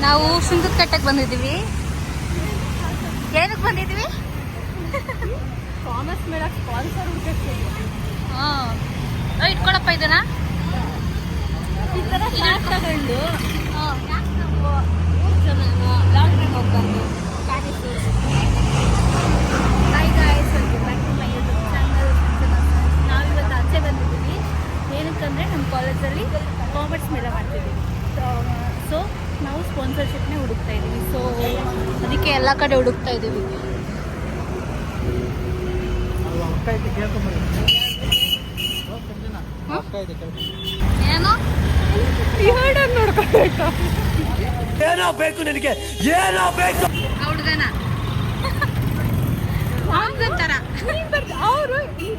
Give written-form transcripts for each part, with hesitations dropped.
ನಾವು ಸುಂದರ ಕಟ್ಟಕ್ಕೆ ಬಂದಿದ್ದೀವಿ. ಏನಕ್ಕೆ ಬಂದಿದ್ದೀವಿ? ಕಾಮರ್ಸ್ ಮೇಳ ಸ್ಪಾನ್ಸರ್ ಹುಡುಕಕ್ಕೆ. ಇಟ್ಕೊಳಪ್ಪ ಇದನ್ನ ಈ ಥರ ಫ್ಲಾಟ್ ತಗೊಂಡು ಲಾಂಗ್ ಹೋಗ್ಬಾರ್ದು. Hi guys, welcome back to my YouTube channel. ನಾವಿವತ್ತು ಆಚೆ ಬಂದಿದ್ದೀವಿ. ಏನಕ್ಕಂದರೆ ನಮ್ಮ ಕಾಲೇಜಲ್ಲಿ ಕಾಮರ್ಸ್ ಮೇಳ ಮಾಡ್ತಿದ್ದೀವಿ. ಸೊ ನಾವು ಸ್ಪಾನ್ಸರ್ಶಿಪ್ನೇ ಹುಡುಕ್ತಾ ಇದ್ದೀವಿ. ಸೊ ಅದಕ್ಕೆ ಎಲ್ಲ ಕಡೆ ಹುಡುಕ್ತಾ ಇದ್ದೀವಿ. ಏನೋ ನೋಡ್ಕೋಬೇಕು. ಏನೋ ಬೇಕು ನಿನಗೆ, ಏನೋ ಬೇಕು ಹುಡುಗನ ತರ ಅವರು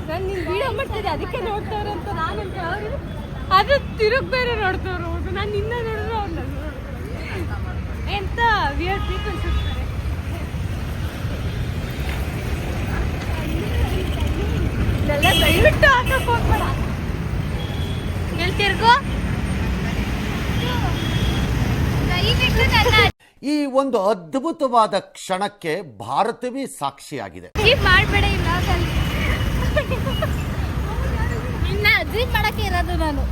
ನಾನು ನೀನು ವಿಡಿಯೋ ಮಾಡ್ತಿದ್ದೆ ಅದಕ್ಕೆ ನೋಡ್ತಾರೆ ಅಂತ ನಾನಂತ. ಅವರು ಅದು ತಿರುಗಿ ಬೇರೆ ನೋಡ್ತಾರೆ. ಹೌದು, ನಾನು ನಿನ್ನ ನೋಡಿದ್ರು ಅವ್ರನ್ನ ಎಂತ ವಿಯರ್ ಪೀಪಲ್ಸ್ ಇರ್ತಾರೆ. ಇದೆಲ್ಲ ದಯವಿಟ್ಟು ಹಾಕಕ್ಕೆ ಹೋಗ್ಬೇಡ. ಎಲ್ಲಿ ತಿರ್ಗು ಈ ಒಂದು ಅದ್ಭುತವಾದ ಕ್ಷಣಕ್ಕೆ ಭಾರತವೇ ಸಾಕ್ಷಿಯಾಗಿದೆ. ಜೀಪ್ ಮಾಡಬೇಡ ಈ ಬ್ಲಾಗಲ್ಲಿ. ಇನ್ನ ಜೀಪ್ ಮಾಡಕ್ಕೆ ಇರೋದು ನಾನು.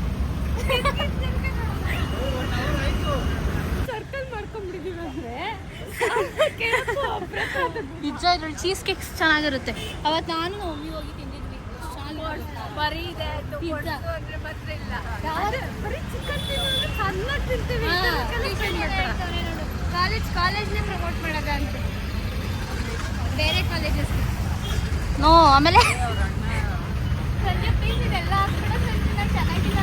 ಸರ್ಕಲ್ ಮಾಡ್ಕೊಂಡ್ಬಿಟ್ಟಿದೀವಿ ಅಂದ್ರೆ ನಿಜ ಇದ್ರಲ್ಲಿ ಚೀಸ್ ಕೇಕ್ಸ್ ಚೆನ್ನಾಗಿರುತ್ತೆ. ಅವತ್ತು ನಾನು ಒಮ್ಮೆ ಹೋಗಿ ತಿಂದಿದ್ವಿ. ಬರೀ ಇದೆ ಅಂದ್ರೆ ಮಾತ್ರ ಇಲ್ಲ. ಬರೀ ಚಿಕನ್ ತಿನ್ನೋದು ಚೆನ್ನಾಗಿ ತಿಂತೀವಿ. ಕಾಲೇಜ್ನೇ ಪ್ರಮೋಟ್ ಮಾಡೋದ ಅಂತ ಬೇರೆ ಕಾಲೇಜಸ್. ನೋ ಆಮೇಲೆ ಸಂಜೆ ಪ್ಲೀಸ್ ಇದೆಲ್ಲ ಹಾಕ್ಬಿಡ ಚೆನ್ನಾಗಿಲ್ಲ.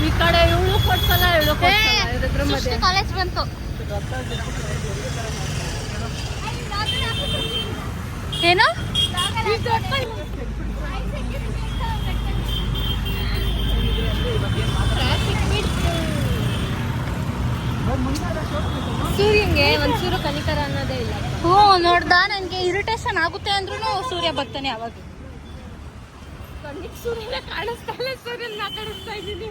ಈ ಕಡೆ ಇವಳು ಕೊಡ್ಸಲ್ಲ, ಇವಳು ಕೊಡ್ಸಲ್ಲ. ಕಾಲೇಜ್ ಬಂತು. ಏನು ಸೂರ್ಯಂಗೆ ಒಂಚೂರು ಕನಿಕರ ಅನ್ನೋದೇ ಇಲ್ಲ. ಹ್ಞೂ ನೋಡ್ದ, ನನಗೆ ಇರಿಟೇಷನ್ ಆಗುತ್ತೆ ಅಂದ್ರೂ ಸೂರ್ಯ ಬರ್ತಾನೆ ಅವಾಗ. ಕಣ್ಣಿಗೆ ಸೂರ್ಯನ ಕಾಣಿಸ್ತಾ ಇಲ್ಲ, ಸೂರ್ಯನ ಮಾತಾಡಿಸ್ತಾ ಇದ್ದೀನಿ.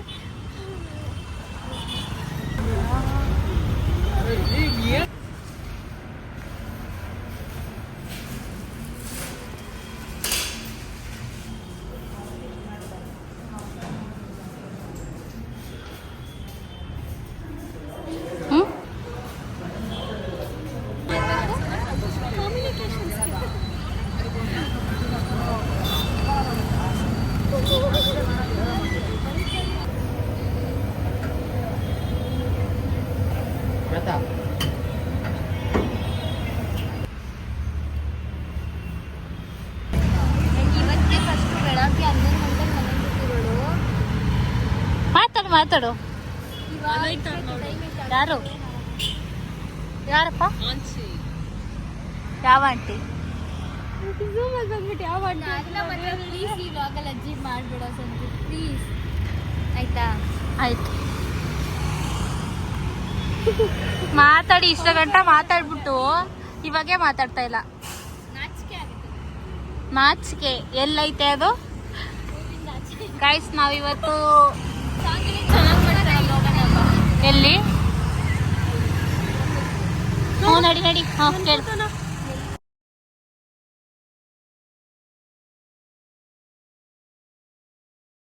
ಇವತ್ತೇ ಫಸ್ಟ್ ಬೆಳಗ್ಗೆ 11 ಗಂಟೆಗೆ ಮನೆ ಬಿಟ್ಟಿರೋಳು. ಮಾತಾಡು. ಯಾರು ಯಾರಪ್ಪ? ಯಾವ ಆಂಟಿ? ಬಂದ್ಬಿಟ್ಟು ಯಾವ ಪ್ಲೀಸ್ ಈ ವ್ಲಾಗಲ್ಲಿ ಅಜ್ಜಿ ಮಾಡ್ಬಿಡ ಸಂಜೆ ಪ್ಲೀಸ್, ಆಯ್ತಾ? ಆಯ್ತು, ಮಾತಾಡಿ. ಇಷ್ಟ ಗಂಟ ಮಾತಾಡ್ಬಿಟ್ಟು ಇವಾಗೇ ಮಾತಾಡ್ತಾ ಇಲ್ಲ. ನಾಚಿಕೆ ಎಲ್ಲೈತೆ ಅದು? ಗೈಸ್, ನಾವಿವತ್ತು ಎಲ್ಲಿ? ಹ್ಞೂ ನಡಿ. ಹಾಂ ಕೇಳ್ತಾನ.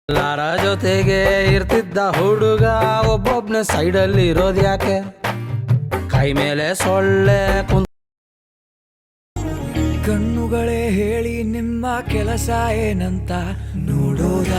ಎಲ್ಲಾರ ಜೊತೆಗೆ ಇರ್ತಿದ್ದ ಹುಡುಗ ಒಬ್ಬೊಬ್ನ ಸೈಡಲ್ಲಿ ಇರೋದು ಯಾಕೆ? ಕೈ ಮೇಲೆ ಸೊಳ್ಳೆ ಕಣ್ಣುಗಳೇ ಹೇಳಿ ನಿಮ್ಮ ಕೆಲಸ ಏನಂತ ನೋಡೋದ.